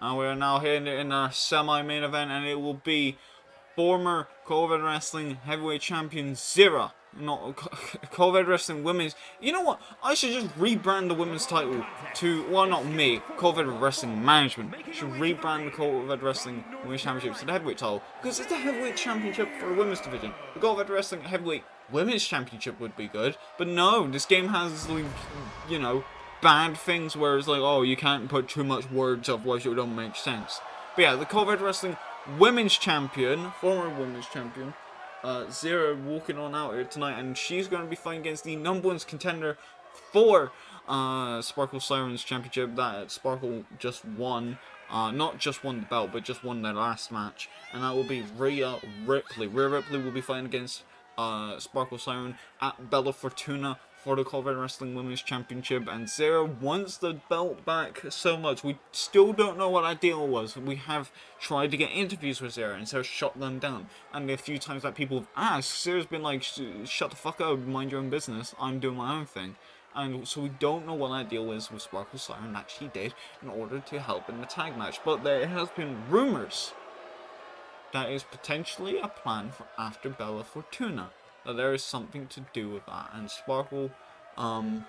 And we're now here in our semi-main event, and it will be former COEW Wrestling Heavyweight Champion Zira. Not COEW Wrestling Women's. You know what? I should just rebrand the women's title to, well, not me, COEW Wrestling Management should rebrand the COEW Wrestling Women's Championship to the Heavyweight title, because it's the Heavyweight Championship for the women's division. The COEW Wrestling Heavyweight Women's Championship would be good, but no, this game has, like, you know, bad things where it's like, oh, you can't put too much words, otherwise it don't make sense. But yeah, the COEW Wrestling Women's Champion, former Women's Champion, Zira, walking on out here tonight, and she's going to be fighting against the #1 contender for Sparkle Sirens Championship that Sparkle just won. Not just won the belt, but just won their last match, and that will be Rhea Ripley. Rhea Ripley will be fighting against Sparkle Siren at Bella Fortuna for the COEW Wrestling Women's Championship, and Zira wants the belt back so much. We still don't know what that deal was. We have tried to get interviews with Zira, and Zira shut them down. And a few times that people have asked, Zira's been like, shut the fuck up, mind your own business, I'm doing my own thing. And so we don't know what that deal is with Sparkle Siren that she did in order to help in the tag match. But there has been rumours that is potentially a plan for after Bella Fortuna. That there is something to do with that, and Sparkle, and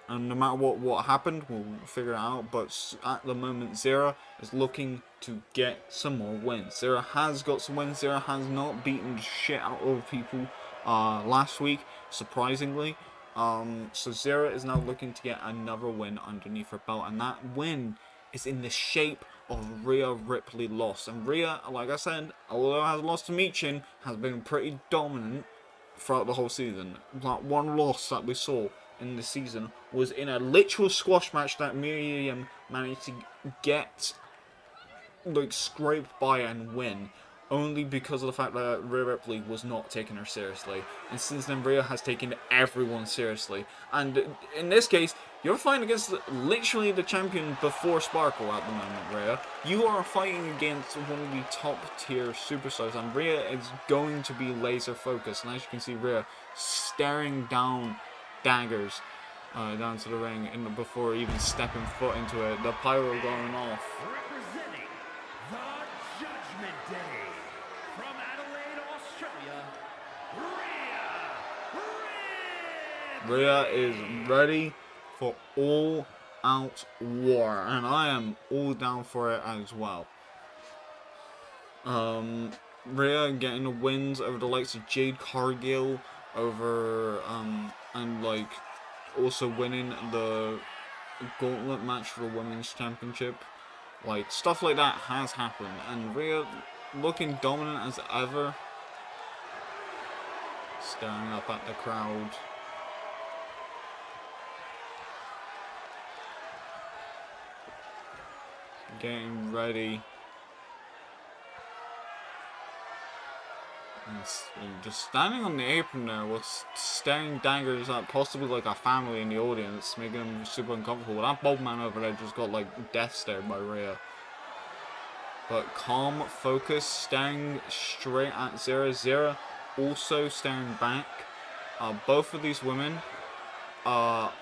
no matter what happened, we'll figure it out. But at the moment, Zira is looking to get some more wins. Zira has got some wins. Zira has not beaten shit out of people last week, surprisingly. So Zira is now looking to get another win underneath her belt, and that win is in the shape of Rhea Ripley loss. And Rhea, like I said, although has lost to Michin, has been pretty dominant throughout the whole season. That one loss that we saw in the season was in a literal squash match that Miriam managed to get, like, scraped by and win, only because of the fact that Rhea Ripley was not taking her seriously. And since then, Rhea has taken everyone seriously. And in this case, you're fighting against literally the champion before Sparkle at the moment, Rhea. You are fighting against one of the top tier superstars, and Rhea is going to be laser focused. And as you can see, Rhea staring down daggers down to the ring before even stepping foot into it. The pyro going off. Representing the Judgment Day from Adelaide, Australia, Rhea is ready for all out war, and I am all down for it as well. Rhea getting the wins over the likes of Jade Cargill, over and like also winning the gauntlet match for the women's championship. Like, stuff like that has happened, and Rhea looking dominant as ever, staring up at the crowd. Getting ready. And just standing on the apron there with staring daggers at possibly like a family in the audience, making them super uncomfortable. That bald man over there just got like death stared by Rhea. But calm, focus, staring straight at Zira. Zira also staring back. Both of these women are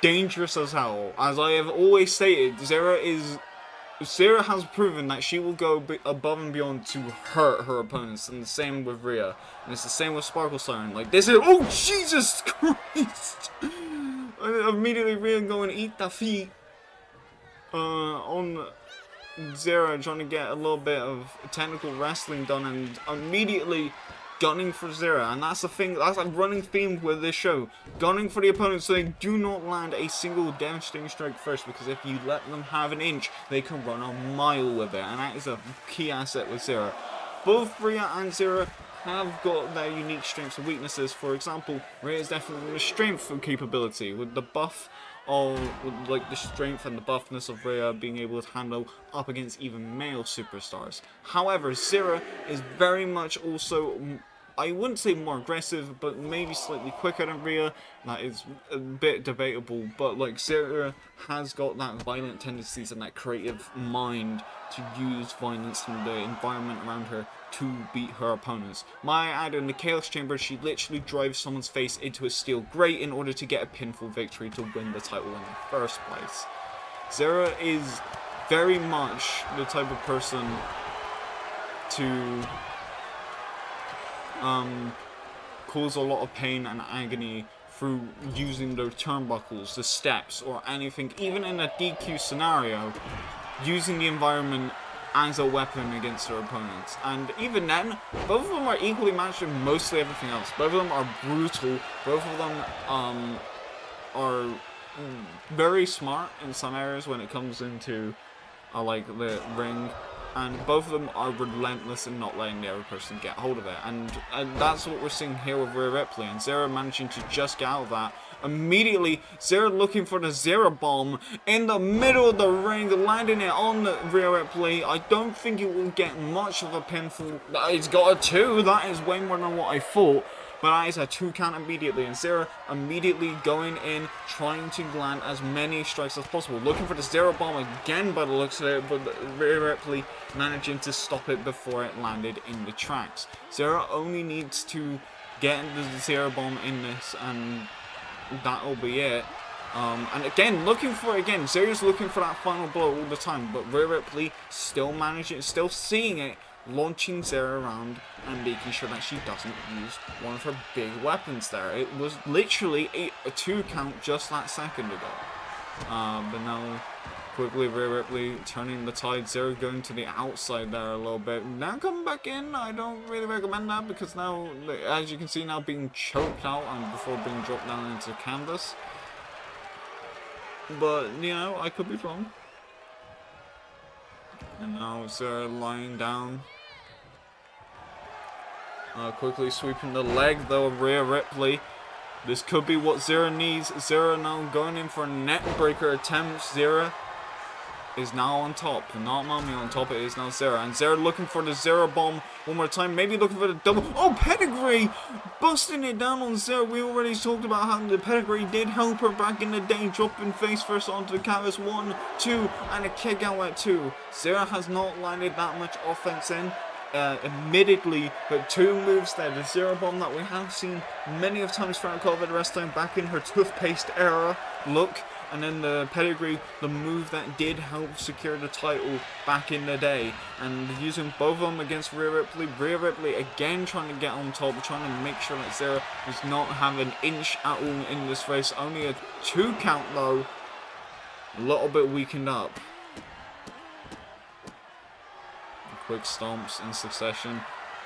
dangerous as hell. As I have always stated, Zira has proven that she will go above and beyond to hurt her opponents, and the same with Rhea. And it's the same with Sparkle Siren. Like, this is, oh Jesus Christ! Immediately Rhea going eat the feet on Zira, trying to get a little bit of technical wrestling done, and immediately gunning for Zira. And that's the thing, that's a running theme with this show. Gunning for the opponents so they do not land a single devastating strike first, because if you let them have an inch, they can run a mile with it. And that is a key asset with Zira. Both Rhea and Zira have got their unique strengths and weaknesses. For example, Rhea is definitely a strength capability, with the buff of, like, the strength and the buffness of Rhea being able to handle up against even male superstars. However, Zira is very much also, I wouldn't say more aggressive, but maybe slightly quicker than Rhea. That is a bit debatable, but like, Zira has got that violent tendencies and that creative mind to use violence in the environment around her to beat her opponents. My add in the Chaos Chamber, she literally drives someone's face into a steel grate in order to get a pinfall victory to win the title in the first place. Zira is very much the type of person to cause a lot of pain and agony through using the turnbuckles, the steps, or anything, even in a DQ scenario, using the environment as a weapon against their opponents. And even then, both of them are equally matched in mostly everything else. Both of them are brutal. Both of them are very smart in some areas when it comes into like the ring. And both of them are relentless in not letting the other person get hold of it. And that's what we're seeing here with Rhea Ripley. And Zira managing to just get out of that. Immediately, Zira looking for the Zira bomb in the middle of the ring, landing it on Rhea Ripley. I don't think it will get much of a pinfall. It's got a 2. That is way more than what I thought. But that is a 2 count immediately, and Zira immediately going in, trying to land as many strikes as possible. Looking for the Zira bomb again by the looks of it, but Rhea Ripley managing to stop it before it landed in the tracks. Zira only needs to get the Zira bomb in this, and that'll be it. And again, Zira's looking for that final blow all the time, but Rhea Ripley still managing, still seeing it, launching Zira around and making sure that she doesn't use one of her big weapons there. It was literally a 2 count just that second ago. But now, quickly Rhea Ripley turning the tide. Zira going to the outside there a little bit. Now coming back in, I don't really recommend that because now, as you can see, now being choked out and before being dropped down into the canvas. But, you know, I could be wrong. And now Zira lying down. Quickly sweeping the leg though of Rhea Ripley. This could be what Zira needs. Zira now going in for a neck breaker attempt. Zira is now on top. Not Mommy on top, it is now Zira. And Zira looking for the Zira bomb one more time. Maybe looking for the double. Oh, pedigree! Busting it down on Zira. We already talked about how the pedigree did help her back in the day. Dropping face first onto the canvas. 1, 2, and a kick out at 2. Zira has not landed that much offense in. Admittedly, but 2 moves there. The Zira bomb that we have seen many of times throughout COVID wrestling back in her toothpaste era look, and then the pedigree, the move that did help secure the title back in the day, and using both of them against Rhea Ripley. Rhea Ripley again trying to get on top, trying to make sure that Zira does not have an inch at all in this race. Only a 2 count though, a little bit weakened up. Quick stomps in succession.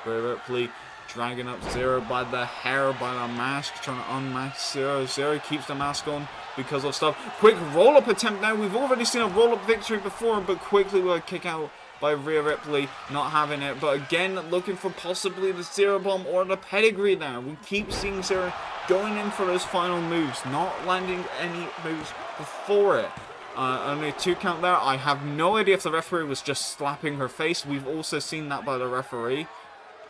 Rhea Ripley dragging up Zira by the hair, by the mask, trying to unmask Zira. Zira keeps the mask on because of stuff. Quick roll-up attempt now. We've already seen a roll-up victory before, but quickly with a kick out by Rhea Ripley, not having it. But again, looking for possibly the Zira bomb or the pedigree there. We keep seeing Zira going in for those final moves, not landing any moves before it. Only a 2 count there. I have no idea if the referee was just slapping her face. We've also seen that by the referee.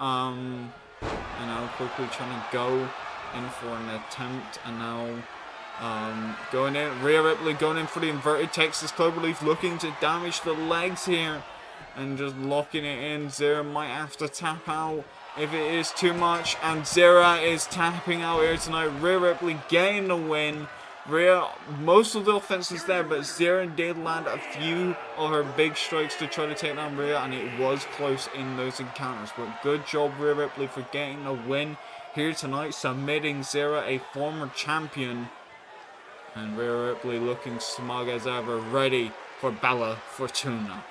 And now quickly trying to go in for an attempt. And now going in. Rhea Ripley going in for the inverted Texas Cloverleaf, looking to damage the legs here. And just locking it in. Zira might have to tap out if it is too much. And Zira is tapping out here tonight. Rhea Ripley getting the win. Rhea, most of the offense is there, but Zira did land a few of her big strikes to try to take down Rhea, and it was close in those encounters. But good job, Rhea Ripley, for getting a win here tonight, submitting Zira, a former champion. And Rhea Ripley looking smug as ever, ready for Bella Fortuna.